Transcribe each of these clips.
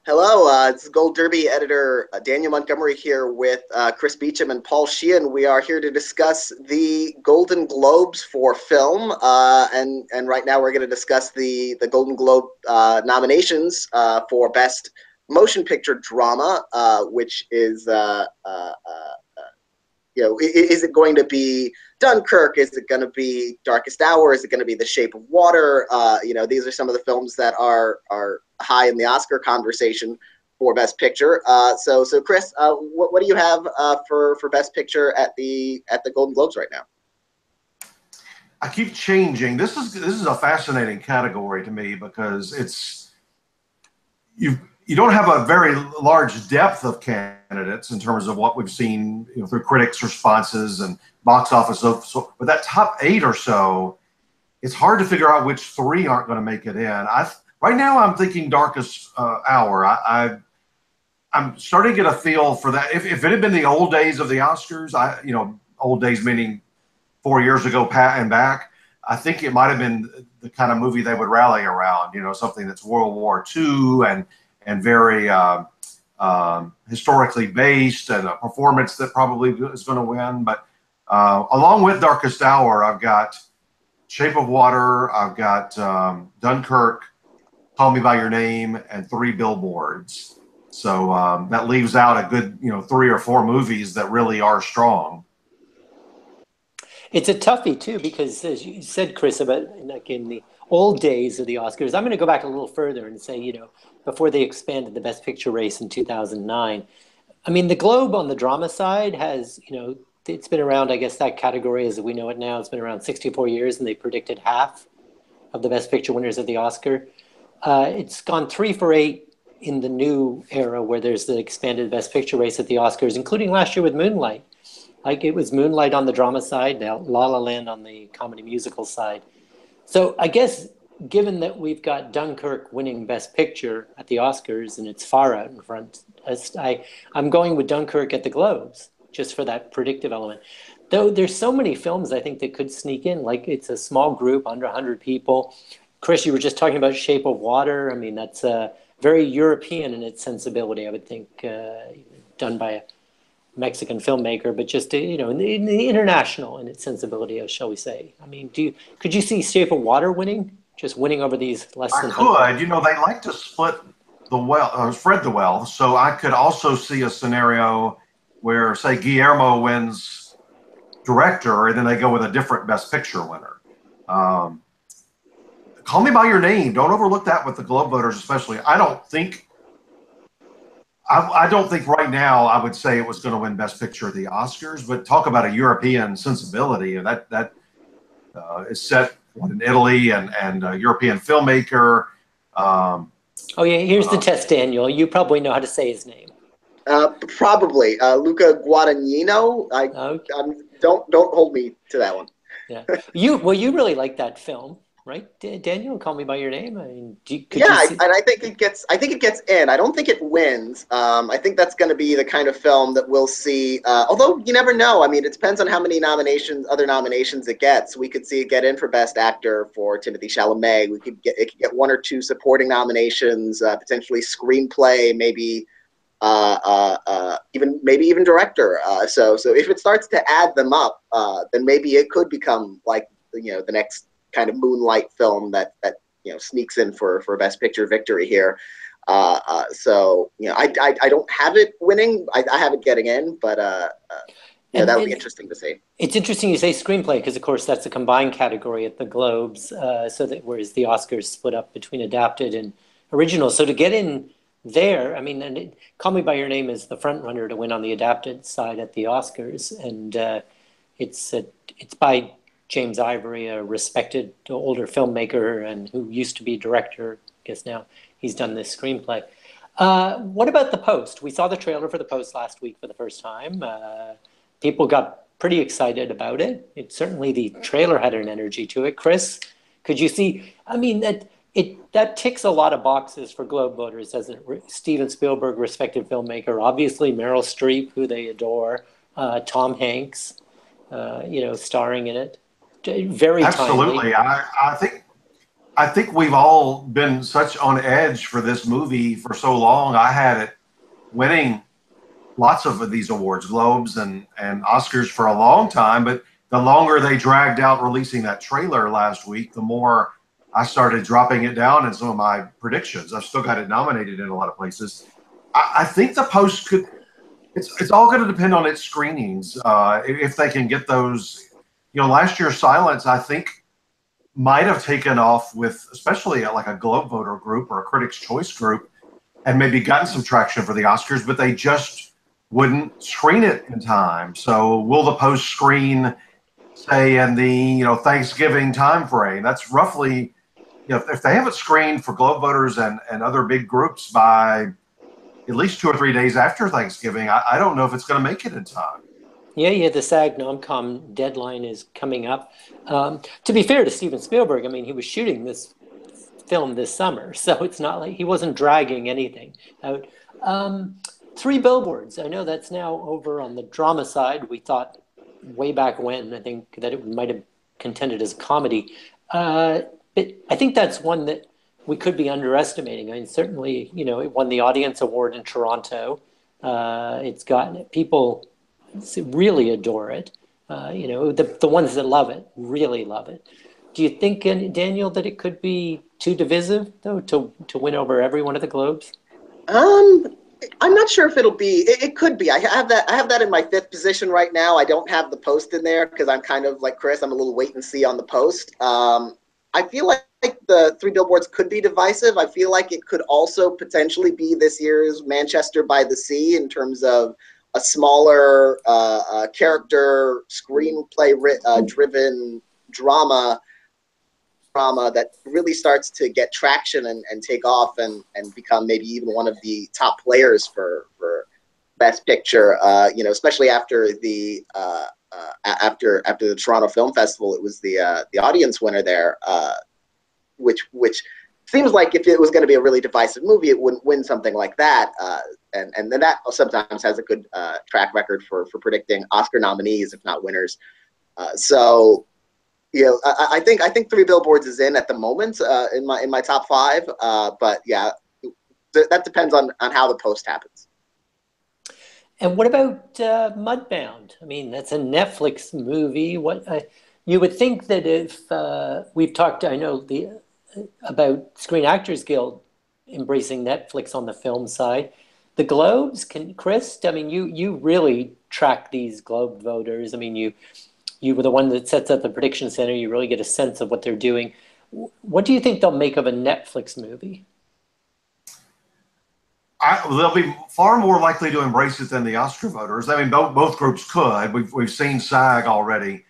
Hello, it's Gold Derby editor Daniel Montgomery here with Chris Beachum and Paul Sheehan. We are here to discuss the Golden Globes for film, and right now we're going to discuss the Golden Globe nominations for Best Motion Picture Drama, which is is it going to be Dunkirk? Is it going to be Darkest Hour? Is it going to be The Shape of Water? These are some of the films that are high in the Oscar conversation for Best Picture. So Chris, what do you have for Best Picture at the Golden Globes right now? I keep changing. This is a fascinating category to me because you don't have a very large depth of candidates in terms of what we've seen, through critics' responses and box office. So, but that top 8 or so, it's hard to figure out which 3 aren't going to make it in. Right now, I'm thinking Darkest Hour. I'm starting to get a feel for that. If it had been the old days of the Oscars, old days meaning 4 years ago and back, I think it might have been the kind of movie they would rally around. Something that's World War II and very historically based, and a performance that probably is going to win. But along with Darkest Hour, I've got Shape of Water, I've got Dunkirk, Call Me by Your Name, and Three Billboards. So that leaves out a good 3 or 4 movies that really are strong. It's a toughie too, because as you said, Chris, about like in the old days of the Oscars, I'm going to go back a little further and say, before they expanded the Best Picture race in 2009, I mean, the Globe on the drama side has, it's been around, I guess that category as we know it now, it's been around 64 years, and they predicted half of the Best Picture winners of the Oscar. It's gone 3 for 8 in the new era where there's the expanded Best Picture race at the Oscars, including last year with Moonlight. Like, it was Moonlight on the drama side, now La La Land on the comedy musical side. So I guess given that we've got Dunkirk winning Best Picture at the Oscars and it's far out in front, I'm going with Dunkirk at the Globes just for that predictive element. Though there's so many films I think that could sneak in, like it's a small group, under 100 people. Chris, you were just talking about Shape of Water. I mean, that's very European in its sensibility, I would think, done by a Mexican filmmaker, but just in the international in its sensibility, shall we say? I mean, could you see Shape of Water winning over these less than? I could. They like to split the wealth, spread the wealth. So I could also see a scenario where, say, Guillermo wins director, and then they go with a different Best Picture winner. Call Me by Your Name. Don't overlook that with the Globe voters, especially. I don't think right now I would say it was going to win Best Picture at the Oscars, but talk about a European sensibility, and that is set in Italy and a European filmmaker. Here's the test, Daniel. You probably know how to say his name. Probably Luca Guadagnino. Don't hold me to that one. Yeah, you really like that film, right, Daniel? Call Me by Your Name. I mean, and I think it gets in. I don't think it wins. I think that's going to be the kind of film that we'll see. Although you never know. I mean, it depends on how many other nominations it gets. We could see it get in for Best Actor for Timothée Chalamet. It could get 1 or 2 supporting nominations, potentially screenplay, maybe even director. So if it starts to add them up, then maybe it could become like the next kind of Moonlight film that sneaks in for Best Picture victory here. I don't have it winning. I have it getting in, but that would be interesting to see. It's interesting you say screenplay, because of course that's a combined category at the Globes, whereas the Oscars split up between adapted and original. So to get in there, I mean, Call Me by Your Name is the front runner to win on the adapted side at the Oscars, and it's by James Ivory, a respected older filmmaker and who used to be director. I guess now he's done this screenplay. What about The Post? We saw the trailer for The Post last week for the first time. People got pretty excited about it. The trailer had an energy to it. Chris, could you see? I mean, that ticks a lot of boxes for Globe voters, doesn't it? Steven Spielberg, respected filmmaker. Obviously, Meryl Streep, who they adore. Tom Hanks, starring in it. Very absolutely. timely. I think I think we've all been such on edge for this movie for so long. I had it winning lots of these awards, Globes and Oscars for a long time, but the longer they dragged out releasing that trailer last week, the more I started dropping it down in some of my predictions. I've still got it nominated in a lot of places. I think the post could. It's all going to depend on its screenings. If they can get those, last year's Silence, I think, might have taken off with, especially like a Globe voter group or a Critics' Choice group, and maybe gotten some traction for the Oscars, but they just wouldn't screen it in time. So will the post screen, say, in the Thanksgiving time frame? That's roughly, if they have it screened for Globe voters and other big groups by at least 2 or 3 days after Thanksgiving, I don't know if it's going to make it in time. Yeah, the SAG non-com deadline is coming up. To be fair to Steven Spielberg, I mean, he was shooting this film this summer, so it's not like he wasn't dragging anything out. Three Billboards, I know that's now over on the drama side. We thought way back when, I think, that it might have contended as a comedy. But I think that's one that we could be underestimating. I mean, certainly, it won the Audience Award in Toronto. It's gotten people really adore it. The ones that love it really love it. Do you think, Daniel, that it could be too divisive though to win over every one of the Globes? I'm not sure if it'll be. It could be. I have that in my fifth position right now. I don't have the post in there because I'm kind of like Chris. I'm a little wait and see on the post. I feel like the Three Billboards could be divisive. I feel like it could also potentially be this year's Manchester by the Sea in terms of a smaller character screenplay driven drama that really starts to get traction and take off and become maybe even one of the top players for Best Picture. Especially after the after the Toronto Film Festival, it was the audience winner there, which seems like if it was going to be a really divisive movie, it wouldn't win something like that. And then that sometimes has a good track record for predicting Oscar nominees, if not winners. I think Three Billboards is in at the moment in my top five. But yeah, that depends on how the post happens. And what about Mudbound? I mean, that's a Netflix movie. What you would think that if we've talked, I know about Screen Actors Guild embracing Netflix on the film side. The Globes, Chris? I mean, you really track these Globe voters. I mean, you were the one that sets up the prediction center. You really get a sense of what they're doing. What do you think they'll make of a Netflix movie? They'll be far more likely to embrace it than the Oscar voters. I mean, both groups could. We've seen SAG already.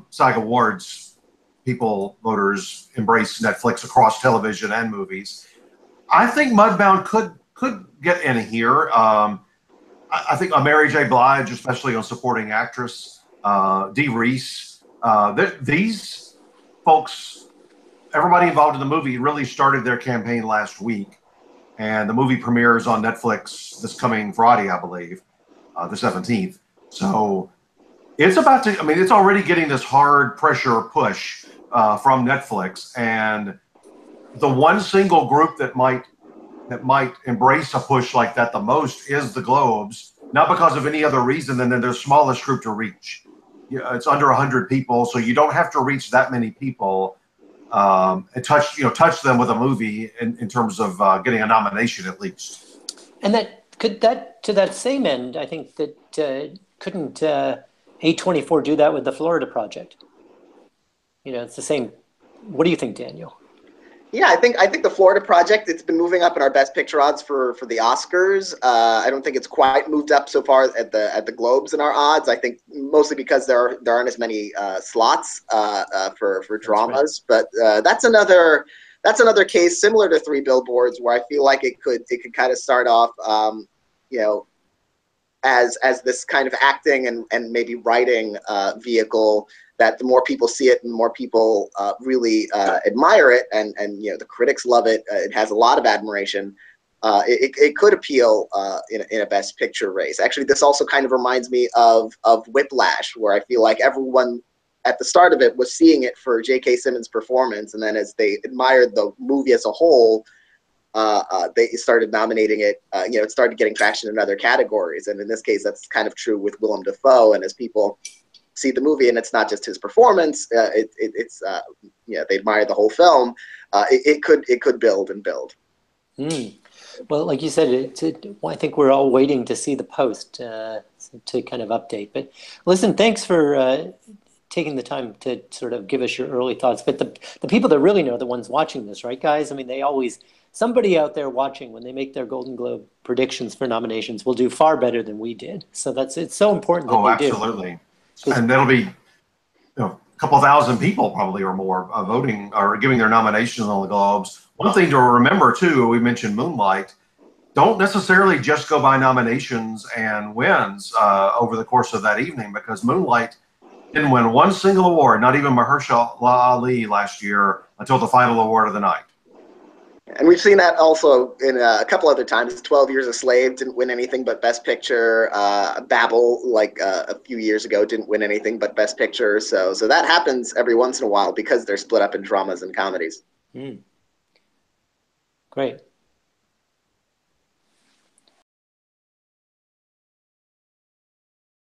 SAG Awards voters embrace Netflix across television and movies. I think Mudbound could get in here. I think Mary J. Blige, especially on supporting actress, Dee Reese. These folks, everybody involved in the movie, really started their campaign last week. And the movie premieres on Netflix this coming Friday, I believe, the 17th. So it's it's already getting this hard pressure push from Netflix. And the one single group that might embrace a push like that the most is the Globes, not because of any other reason than they're the smallest group to reach. It's under 100 people, so you don't have to reach that many people and touch them with a movie in terms of getting a nomination at least. And to that same end, I think that couldn't A24 do that with the Florida Project? It's the same. What do you think, Daniel? Yeah, I think the Florida Project, it's been moving up in our Best Picture odds for the Oscars. I don't think it's quite moved up so far at the Globes in our odds. I think mostly because there aren't as many slots for dramas. Right. But that's another case similar to Three Billboards where I feel like it could kind of start off as this kind of acting and maybe writing vehicle that the more people see it and the more people really admire it and the critics love it. It has a lot of admiration. It could appeal in a Best Picture race. Actually, this also kind of reminds me of Whiplash, where I feel like everyone at the start of it was seeing it for J.K. Simmons' performance, and then as they admired the movie as a whole, they started nominating it. It started getting traction in other categories, and in this case, that's kind of true with Willem Dafoe. And as people see the movie, and it's not just his performance, they admire the whole film. It could build and build. Well, like you said, I think we're all waiting to see the post to kind of update. But listen, thanks for taking the time to sort of give us your early thoughts. But the people that really know, the ones watching this, right, guys? I mean, somebody out there watching, when they make their Golden Globe predictions for nominations, will do far better than we did. So it's so important that they do. Absolutely. And that'll be a couple thousand people probably or more voting or giving their nominations on the Globes. One thing to remember, too, we mentioned Moonlight. Don't necessarily just go by nominations and wins over the course of that evening, because Moonlight didn't win one single award, not even Mahershala Ali last year, until the final award of the night. And we've seen that also in a couple other times. 12 Years a Slave didn't win anything but Best Picture. Babel, like a few years ago, didn't win anything but Best Picture. So that happens every once in a while because they're split up in dramas and comedies. Great.